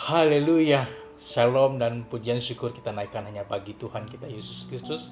Haleluya. Shalom dan pujian syukur kita naikkan hanya bagi Tuhan kita Yesus Kristus.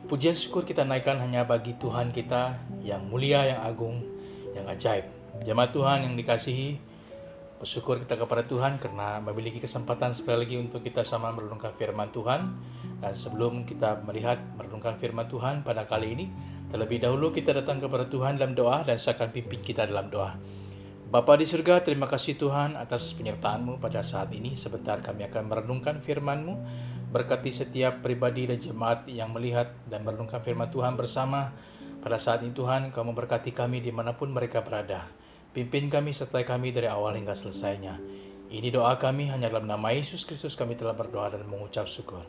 Pujian syukur kita naikkan hanya bagi Tuhan kita yang mulia, yang agung, yang ajaib. Jemaat Tuhan yang dikasihi, bersyukur kita kepada Tuhan karena memiliki kesempatan sekali lagi untuk kita sama merenungkan firman Tuhan. Dan sebelum kita merenungkan firman Tuhan pada kali ini, terlebih dahulu kita datang kepada Tuhan dalam doa dan saya akan pimpin kita dalam doa. Bapa di surga, terima kasih Tuhan atas penyertaan-Mu pada saat ini. Sebentar kami akan merenungkan firman-Mu. Berkati setiap pribadi dan jemaat yang melihat dan merenungkan firman Tuhan bersama. Pada saat ini Tuhan, Kau memberkati kami dimanapun mereka berada. Pimpin kami, sertai kami dari awal hingga selesainya. Ini doa kami hanya dalam nama Yesus Kristus kami telah berdoa dan mengucap syukur.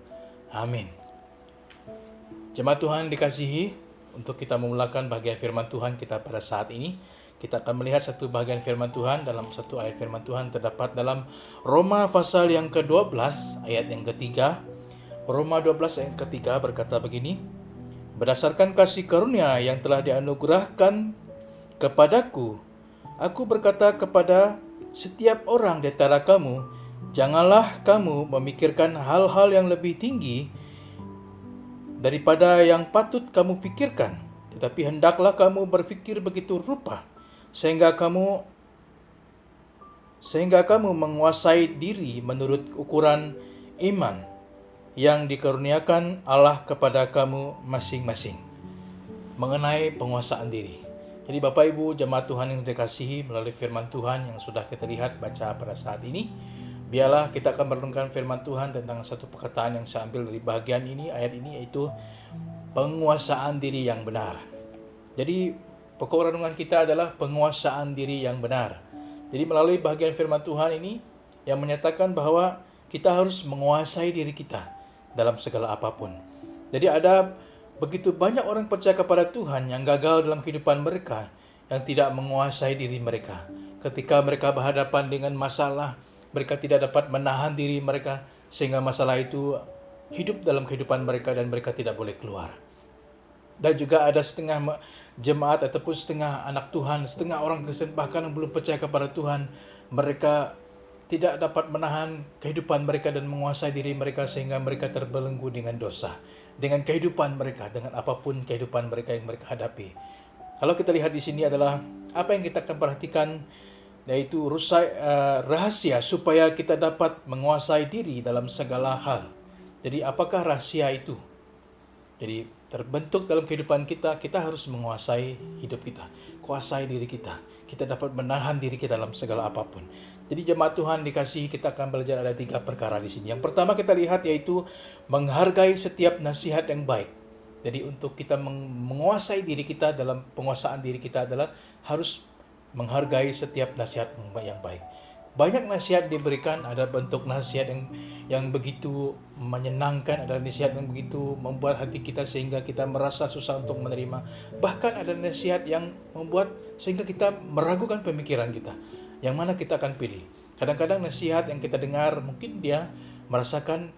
Amin. Jemaat Tuhan dikasihi, untuk kita memulakan bagian firman Tuhan kita pada saat ini, kita akan melihat satu bagian firman Tuhan. Dalam satu ayat firman Tuhan terdapat dalam Roma pasal yang ke-12 ayat yang ketiga. Roma 12 ayat ketiga berkata begini, berdasarkan kasih karunia yang telah dianugerahkan kepadaku, aku berkata kepada setiap orang di antara kamu, janganlah kamu memikirkan hal-hal yang lebih tinggi daripada yang patut kamu pikirkan, tetapi hendaklah kamu berfikir begitu rupa sehingga kamu menguasai diri menurut ukuran iman yang dikaruniakan Allah kepada kamu masing-masing. Mengenai penguasaan diri. Jadi Bapak Ibu jemaat Tuhan yang dikasihi, melalui firman Tuhan yang sudah kita lihat baca pada saat ini, biarlah kita akan merenungkan firman Tuhan tentang satu perkataan yang saya ambil dari bagian ini, ayat ini, yaitu penguasaan diri yang benar. Jadi pokok renungan kita adalah penguasaan diri yang benar. Jadi melalui bagian firman Tuhan ini yang menyatakan bahwa kita harus menguasai diri kita dalam segala apapun. Jadi ada begitu banyak orang percaya kepada Tuhan yang gagal dalam kehidupan mereka, yang tidak menguasai diri mereka. Ketika mereka berhadapan dengan masalah, mereka tidak dapat menahan diri mereka sehingga masalah itu hidup dalam kehidupan mereka dan mereka tidak boleh keluar. Dan juga ada setengah jemaat ataupun setengah anak Tuhan, setengah orang Kristen bahkan yang belum percaya kepada Tuhan, mereka tidak dapat menahan kehidupan mereka dan menguasai diri mereka sehingga mereka terbelenggu dengan dosa, dengan kehidupan mereka, dengan apapun kehidupan mereka yang mereka hadapi. Kalau kita lihat di sini adalah apa yang kita akan perhatikan, yaitu rahasia supaya kita dapat menguasai diri dalam segala hal. Jadi apakah rahasia itu? Jadi terbentuk dalam kehidupan kita, kita harus menguasai hidup kita, kuasai diri kita. Kita dapat menahan diri kita dalam segala apapun. Jadi jemaat Tuhan dikasihi, kita akan belajar ada 3 perkara di sini. Yang pertama kita lihat yaitu menghargai setiap nasihat yang baik. Jadi untuk kita menguasai diri kita, dalam penguasaan diri kita adalah harus menghargai setiap nasihat yang baik. Banyak nasihat diberikan, ada bentuk nasihat yang begitu menyenangkan, ada nasihat yang begitu membuat hati kita sehingga kita merasa susah untuk menerima. Bahkan ada nasihat yang membuat sehingga kita meragukan pemikiran kita. Yang mana kita akan pilih? Kadang-kadang nasihat yang kita dengar mungkin dia merasakan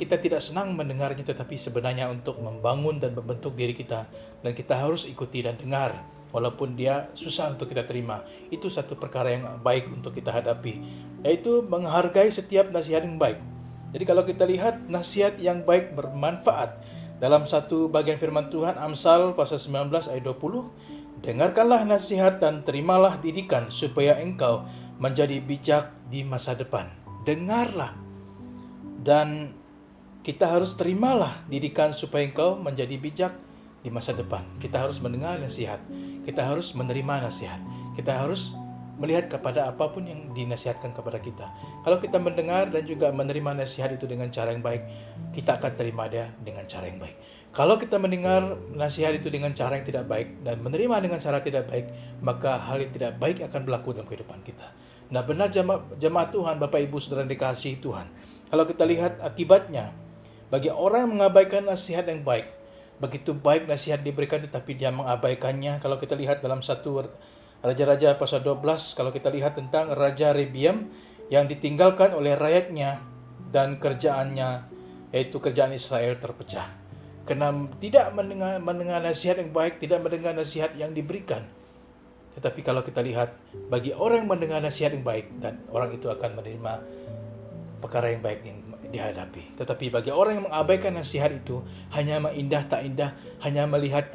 kita tidak senang mendengarnya, tetapi sebenarnya untuk membangun dan membentuk diri kita, dan kita harus ikuti dan dengar. Walaupun dia susah untuk kita terima, itu satu perkara yang baik untuk kita hadapi, yaitu menghargai setiap nasihat yang baik. Jadi kalau kita lihat nasihat yang baik bermanfaat dalam satu bagian firman Tuhan, Amsal pasal 19 ayat 20, dengarkanlah nasihat dan terimalah didikan supaya engkau menjadi bijak di masa depan. Dengarlah dan kita harus terimalah didikan supaya engkau menjadi bijak di masa depan. Kita harus mendengar nasihat, kita harus menerima nasihat, kita harus melihat kepada apapun yang dinasihatkan kepada kita. Kalau kita mendengar dan juga menerima nasihat itu dengan cara yang baik, kita akan terima dia dengan cara yang baik. Kalau kita mendengar nasihat itu dengan cara yang tidak baik dan menerima dengan cara tidak baik, maka hal yang tidak baik akan berlaku dalam kehidupan kita. Nah, benar jemaat Tuhan, Bapak Ibu Saudara dikasihi Tuhan, kalau kita lihat akibatnya bagi orang yang mengabaikan nasihat yang baik, begitu baik nasihat diberikan tetapi dia mengabaikannya. Kalau kita lihat dalam satu Raja-Raja pasal 12, kalau kita lihat tentang Raja Rehabiam yang ditinggalkan oleh rakyatnya dan kerjaannya, yaitu kerjaan Israel terpecah. Karena tidak mendengar nasihat yang baik, tidak mendengar nasihat yang diberikan. Tetapi kalau kita lihat, bagi orang yang mendengar nasihat yang baik, dan orang itu akan menerima perkara yang baik yang dihadapi. Tetapi bagi orang yang mengabaikan nasihat itu, hanya indah tak indah, hanya melihat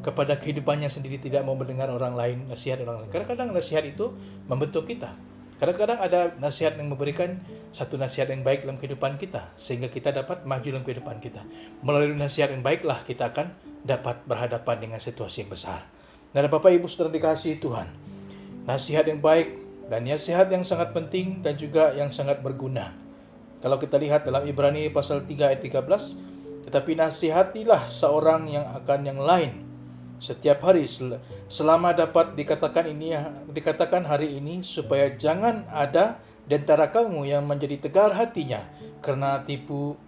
kepada kehidupannya sendiri, tidak mau mendengar orang lain, nasihat orang lain. Kadang-kadang nasihat itu membentuk kita. Kadang-kadang ada nasihat yang memberikan satu nasihat yang baik dalam kehidupan kita, sehingga kita dapat maju dalam kehidupan kita. Melalui nasihat yang baiklah kita akan dapat berhadapan dengan situasi yang besar. Dan Bapak Ibu Saudara dikasihi Tuhan, nasihat yang baik dan nasihat yang sangat penting dan juga yang sangat berguna. Kalau kita lihat dalam Ibrani pasal 3 ayat 13, tetapi nasihatilah seorang yang akan yang lain setiap hari selama dapat dikatakan hari ini, supaya jangan ada di antara kamu yang menjadi tegar hatinya karena tipu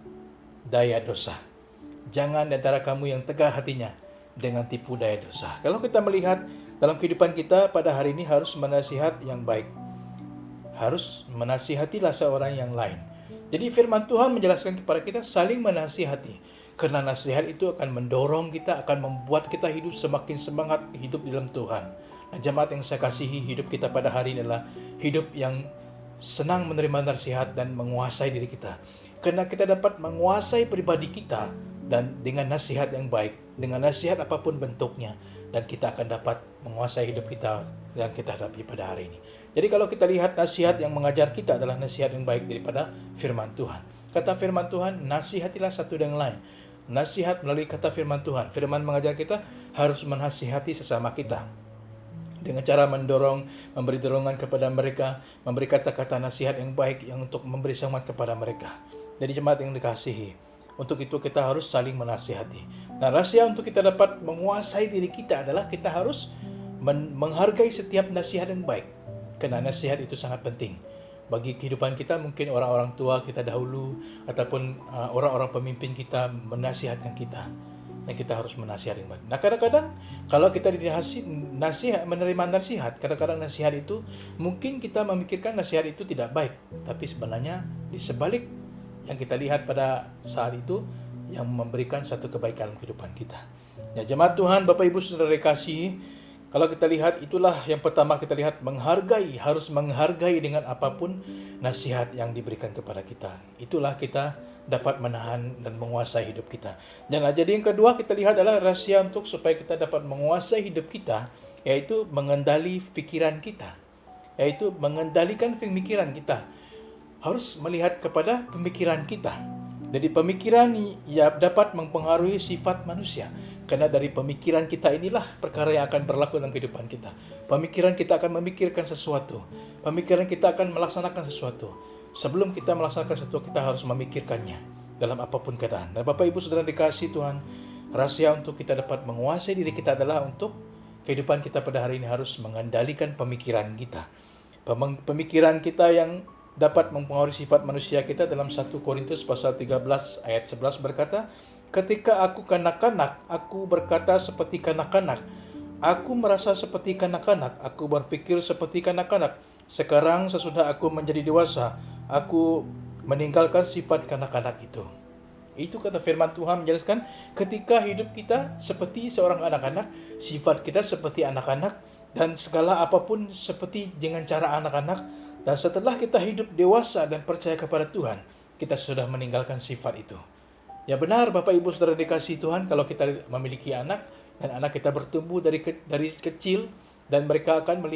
daya dosa. Jangan di antara kamu yang tegar hatinya dengan tipu daya dosa. Kalau kita melihat dalam kehidupan kita pada hari ini, harus menasihat yang baik. Harus menasihatilah seorang yang lain. Jadi firman Tuhan menjelaskan kepada kita saling menasihati. Karena nasihat itu akan mendorong kita, akan membuat kita hidup semakin semangat hidup di dalam Tuhan. Nah, jemaat yang saya kasihi, hidup kita pada hari ini adalah hidup yang senang menerima nasihat dan menguasai diri kita. Karena kita dapat menguasai pribadi kita dan dengan nasihat yang baik, dengan nasihat apapun bentuknya, dan kita akan dapat menguasai hidup kita yang kita hadapi pada hari ini. Jadi kalau kita lihat, nasihat yang mengajar kita adalah nasihat yang baik daripada firman Tuhan. Kata firman Tuhan, nasihatilah satu dengan lain. Nasihat melalui kata firman Tuhan. Firman mengajar kita harus menasihati sesama kita dengan cara mendorong, memberi dorongan kepada mereka, memberi kata-kata nasihat yang baik yang untuk memberi semangat kepada mereka. Jadi jemaat yang dikasihi, untuk itu kita harus saling menasihati. Nah, rahasia untuk kita dapat menguasai diri kita adalah kita harus menghargai setiap nasihat yang baik. Karena nasihat itu sangat penting bagi kehidupan kita. Mungkin orang-orang tua kita dahulu ataupun orang-orang pemimpin kita menasihatkan kita, dan kita harus menasihati yang baik. Nah, kadang-kadang kalau kita menerima nasihat, kadang-kadang nasihat itu mungkin kita memikirkan nasihat itu tidak baik, tapi sebenarnya di sebalik yang kita lihat pada saat itu yang memberikan satu kebaikan dalam kehidupan kita. Ya, jemaat Tuhan, Bapak Ibu Saudara dikasihi, kalau kita lihat, itulah yang pertama kita lihat, harus menghargai dengan apapun nasihat yang diberikan kepada kita. Itulah kita dapat menahan dan menguasai hidup kita. Dan jadi yang kedua kita lihat adalah rahasia untuk supaya kita dapat menguasai hidup kita, yaitu mengendali pikiran kita. Yaitu mengendalikan pemikiran kita. Harus melihat kepada pemikiran kita. Jadi pemikiran ya dapat mempengaruhi sifat manusia. Karena dari pemikiran kita inilah perkara yang akan berlaku dalam kehidupan kita. Pemikiran kita akan memikirkan sesuatu. Pemikiran kita akan melaksanakan sesuatu. Sebelum kita melaksanakan sesuatu, kita harus memikirkannya dalam apapun keadaan. Dan Bapak Ibu Saudara dikasihi Tuhan, rahasia untuk kita dapat menguasai diri kita adalah untuk kehidupan kita pada hari ini harus mengendalikan pemikiran kita. Pemikiran kita yang dapat mempengaruhi sifat manusia kita. Dalam 1 Korintus pasal 13 ayat 11 berkata, ketika aku kanak-kanak, aku berkata seperti kanak-kanak. Aku merasa seperti kanak-kanak. Aku berpikir seperti kanak-kanak. Sekarang sesudah aku menjadi dewasa, aku meninggalkan sifat kanak-kanak itu. Itu kata firman Tuhan menjelaskan, ketika hidup kita seperti seorang anak-anak, sifat kita seperti anak-anak, dan segala apapun seperti dengan cara anak-anak. Dan setelah kita hidup dewasa dan percaya kepada Tuhan, kita sudah meninggalkan sifat itu. Ya benar Bapak Ibu Saudara dikasihi Tuhan, kalau kita memiliki anak dan anak kita bertumbuh dari kecil, dan kita akan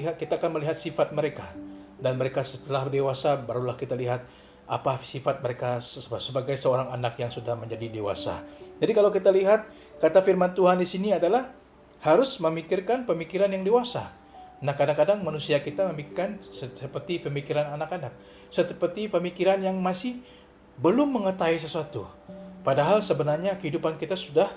melihat sifat mereka, dan mereka setelah dewasa barulah kita lihat apa sifat mereka sebagai seorang anak yang sudah menjadi dewasa. Jadi kalau kita lihat kata firman Tuhan di sini adalah harus memikirkan pemikiran yang dewasa. Nah, kadang-kadang manusia kita memikirkan seperti pemikiran anak-anak, seperti pemikiran yang masih belum mengetahui sesuatu. Padahal sebenarnya kehidupan kita sudah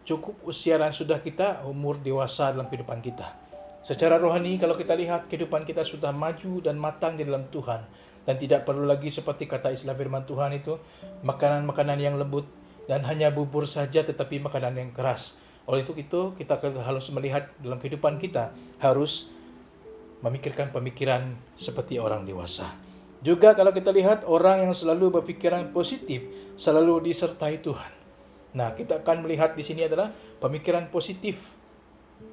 cukup usia dan sudah kita umur dewasa dalam kehidupan kita. Secara rohani kalau kita lihat kehidupan kita sudah maju dan matang di dalam Tuhan. Dan tidak perlu lagi seperti kata istilah firman Tuhan itu, makanan-makanan yang lembut dan hanya bubur saja tetapi makanan yang keras. Oleh itu kita harus melihat dalam kehidupan kita, harus memikirkan pemikiran seperti orang dewasa. Juga kalau kita lihat orang yang selalu berpikiran positif, selalu disertai Tuhan. Nah, kita akan melihat di sini adalah pemikiran positif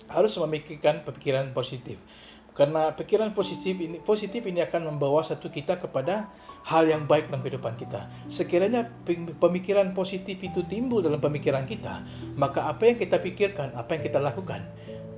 harus memikirkan pikiran positif. Karena pikiran positif ini akan membawa satu kita kepada hal yang baik dalam kehidupan kita. Sekiranya pemikiran positif itu timbul dalam pemikiran kita, maka apa yang kita pikirkan, apa yang kita lakukan,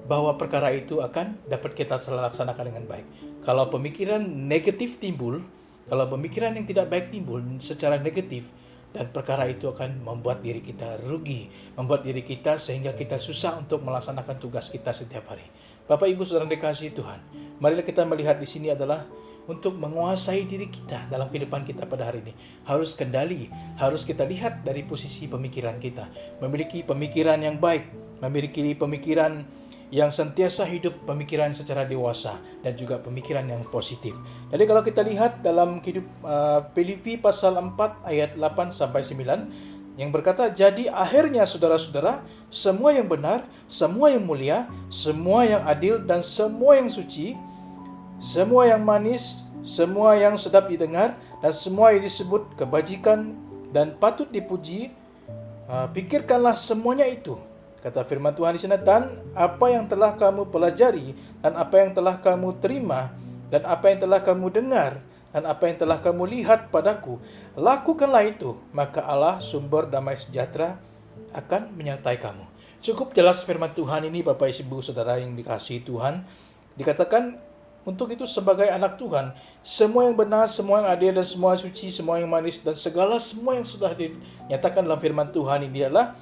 bahwa perkara itu akan dapat kita laksanakan dengan baik. Kalau pemikiran negatif timbul, kalau pemikiran yang tidak baik timbul secara negatif, dan perkara itu akan membuat diri kita rugi, membuat diri kita sehingga kita susah untuk melaksanakan tugas kita setiap hari. Bapak Ibu Saudara dikasihi Tuhan, marilah kita melihat di sini adalah untuk menguasai diri kita dalam kehidupan kita pada hari ini. Harus kendali, harus kita lihat dari posisi pemikiran kita. Memiliki pemikiran yang baik, memiliki pemikiran yang sentiasa hidup, pemikiran secara dewasa, dan juga pemikiran yang positif. Jadi kalau kita lihat dalam Filipi pasal 4 ayat 8-9, yang berkata, jadi akhirnya saudara-saudara, semua yang benar, semua yang mulia, semua yang adil, dan semua yang suci, semua yang manis, semua yang sedap didengar, dan semua yang disebut kebajikan dan patut dipuji, pikirkanlah semuanya itu. Kata firman Tuhan di sana, dan apa yang telah kamu pelajari, dan apa yang telah kamu terima, dan apa yang telah kamu dengar, dan apa yang telah kamu lihat padaku, lakukanlah itu, maka Allah sumber damai sejahtera akan menyertai kamu. Cukup jelas firman Tuhan ini, Bapak Ibu Saudara yang dikasihi Tuhan. Dikatakan untuk itu sebagai anak Tuhan, semua yang benar, semua yang adil, dan semua yang suci, semua yang manis, dan segala semua yang sudah dinyatakan dalam firman Tuhan ini adalah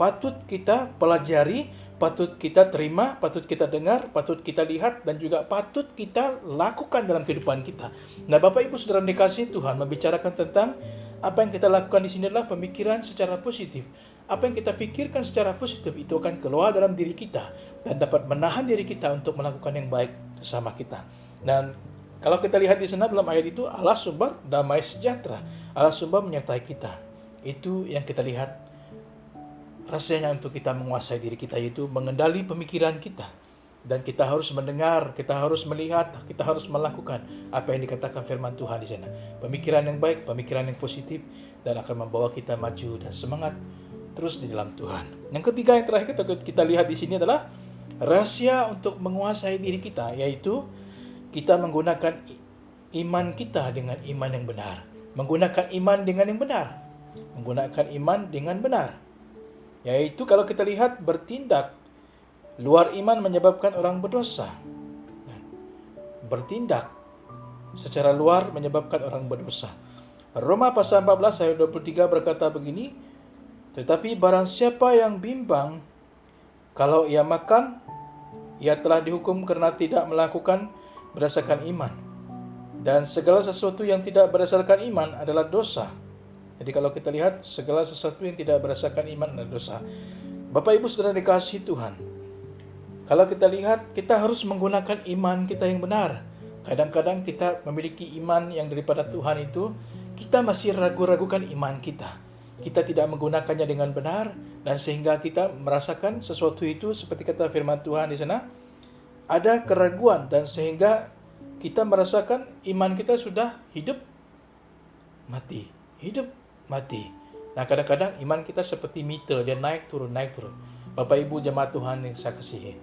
patut kita pelajari, patut kita terima, patut kita dengar, patut kita lihat, dan juga patut kita lakukan dalam kehidupan kita. Nah, Bapak Ibu Saudara dikasihi Tuhan, membicarakan tentang apa yang kita lakukan di sini adalah pemikiran secara positif. Apa yang kita pikirkan secara positif itu akan keluar dalam diri kita dan dapat menahan diri kita untuk melakukan yang baik sesama kita. Dan kalau kita lihat di sana dalam ayat itu, Allah sumber damai sejahtera, Allah sumber menyertai kita. Itu yang kita lihat. Rasanya untuk kita menguasai diri kita, yaitu mengendali pemikiran kita. Dan kita harus mendengar, kita harus melihat, kita harus melakukan apa yang dikatakan firman Tuhan di sana. Pemikiran yang baik, pemikiran yang positif, dan akan membawa kita maju dan semangat terus di dalam Tuhan. Yang ketiga, yang terakhir kita lihat di sini adalah rahasia untuk menguasai diri kita, yaitu kita menggunakan iman kita dengan iman yang benar. Menggunakan iman dengan yang benar. Menggunakan iman dengan benar. Yaitu kalau kita lihat bertindak luar iman menyebabkan orang berdosa. Bertindak secara luar menyebabkan orang berdosa. Roma pasal 14 ayat 23 berkata begini, tetapi barang siapa yang bimbang, kalau ia makan, ia telah dihukum karena tidak melakukan berdasarkan iman. Dan segala sesuatu yang tidak berdasarkan iman adalah dosa. Jadi kalau kita lihat segala sesuatu yang tidak berdasarkan iman adalah dosa. Bapak Ibu Saudara dikasihi Tuhan, kalau kita lihat kita harus menggunakan iman kita yang benar. Kadang-kadang kita memiliki iman yang daripada Tuhan itu, kita masih ragu-ragukan iman kita. Kita tidak menggunakannya dengan benar, dan sehingga kita merasakan sesuatu itu seperti kata firman Tuhan di sana, ada keraguan, dan sehingga kita merasakan iman kita sudah hidup mati, hidup mati. Nah, kadang-kadang iman kita seperti meter, dia naik turun. Bapak Ibu jemaat Tuhan yang saya kasihi,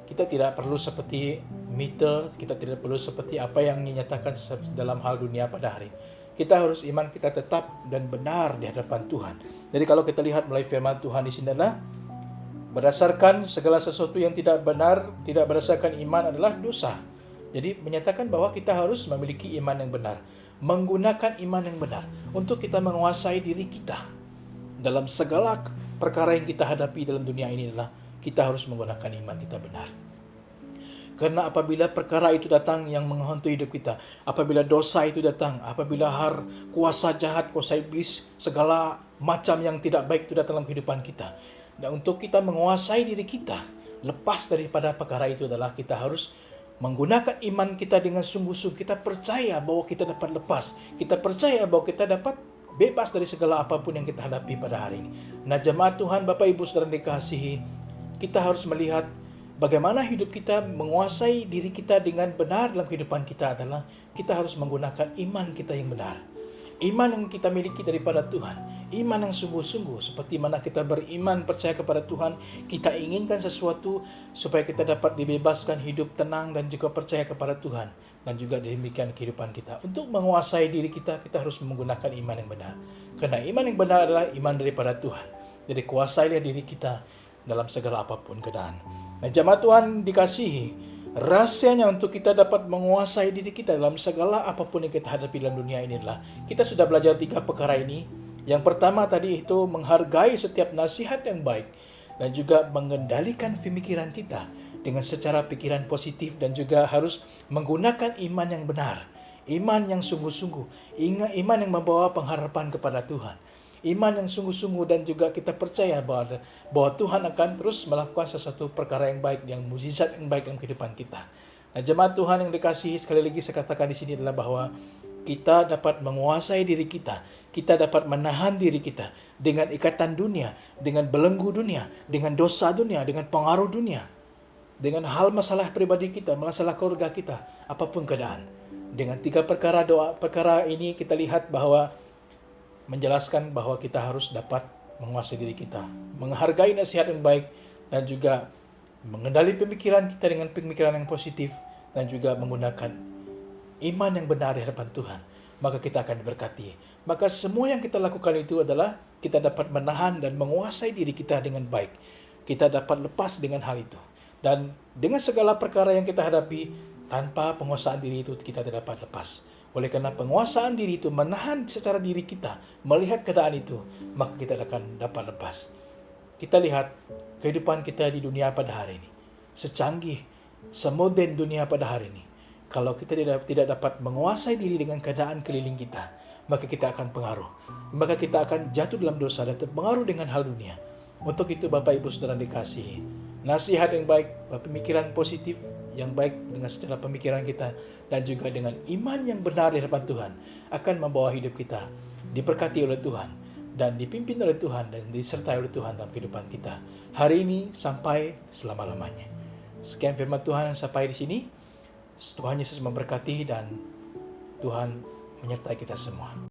kita tidak perlu seperti meter, kita tidak perlu seperti apa yang dinyatakan dalam hal dunia pada hari. Kita harus iman kita tetap dan benar di hadapan Tuhan. Jadi kalau kita lihat melalui firman Tuhan di sini adalah berdasarkan segala sesuatu yang tidak benar, tidak berdasarkan iman adalah dosa. Jadi menyatakan bahwa kita harus memiliki iman yang benar, menggunakan iman yang benar untuk kita menguasai diri kita dalam segala perkara yang kita hadapi dalam dunia ini adalah kita harus menggunakan iman kita benar. Karena apabila perkara itu datang yang menghantui hidup kita, apabila dosa itu datang, apabila kuasa jahat, kuasa iblis, segala macam yang tidak baik itu datang dalam kehidupan kita, dan untuk kita menguasai diri kita lepas daripada perkara itu adalah kita harus menggunakan iman kita dengan sungguh-sungguh. Kita percaya bahwa kita dapat lepas. Kita percaya bahwa kita dapat bebas dari segala apapun yang kita hadapi pada hari ini. Nah, jemaat Tuhan, Bapak Ibu Saudara dikasihi, kita harus melihat bagaimana hidup kita menguasai diri kita dengan benar dalam kehidupan kita adalah kita harus menggunakan iman kita yang benar. Iman yang kita miliki daripada Tuhan, iman yang sungguh-sungguh, seperti mana kita beriman percaya kepada Tuhan, kita inginkan sesuatu supaya kita dapat dibebaskan, hidup tenang dan juga percaya kepada Tuhan, dan juga demikian kehidupan kita. Untuk menguasai diri kita, kita harus menggunakan iman yang benar. Karena iman yang benar adalah iman daripada Tuhan. Jadi kuasailah diri kita dalam segala apapun keadaan. Nah, jemaat Tuhan dikasihi, rahasianya untuk kita dapat menguasai diri kita dalam segala apapun yang kita hadapi dalam dunia ini adalah kita sudah belajar 3 perkara ini. Yang pertama tadi itu menghargai setiap nasihat yang baik dan juga mengendalikan pemikiran kita dengan secara pikiran positif, dan juga harus menggunakan iman yang benar, iman yang sungguh-sungguh, iman yang membawa pengharapan kepada Tuhan. Iman yang sungguh-sungguh dan juga kita percaya bahwa Tuhan akan terus melakukan sesuatu perkara yang baik, yang mukjizat yang baik dalam kehidupan kita. Nah, jemaat Tuhan yang dikasihi, sekali lagi saya katakan di sini adalah bahwa kita dapat menguasai diri kita. Kita dapat menahan diri kita dengan ikatan dunia, dengan belenggu dunia, dengan dosa dunia, dengan pengaruh dunia, dengan hal masalah pribadi kita, masalah keluarga kita, apapun keadaan. Dengan 3 perkara ini kita lihat bahwa menjelaskan bahwa kita harus dapat menguasai diri kita, menghargai nasihat yang baik, dan juga mengendali pemikiran kita dengan pemikiran yang positif, dan juga menggunakan iman yang benar di hadapan Tuhan. Maka kita akan diberkati. Maka semua yang kita lakukan itu adalah kita dapat menahan dan menguasai diri kita dengan baik. Kita dapat lepas dengan hal itu. Dan dengan segala perkara yang kita hadapi, tanpa penguasaan diri itu kita tidak dapat lepas. Oleh karena penguasaan diri itu menahan secara diri kita, melihat keadaan itu, maka kita akan dapat lepas. Kita lihat kehidupan kita di dunia pada hari ini, secanggih, semoden dunia pada hari ini. Kalau kita tidak dapat menguasai diri dengan keadaan keliling kita, maka kita akan pengaruh. Maka kita akan jatuh dalam dosa dan terpengaruh dengan hal dunia. Untuk itu Bapak Ibu Saudara dikasihi, nasihat yang baik, pemikiran positif yang baik dengan secara pemikiran kita, dan juga dengan iman yang benar di hadapan Tuhan akan membawa hidup kita diberkati oleh Tuhan dan dipimpin oleh Tuhan dan disertai oleh Tuhan dalam kehidupan kita hari ini sampai selama-lamanya. Sekian firman Tuhan sampai di sini. Tuhan Yesus memberkati dan Tuhan menyertai kita semua.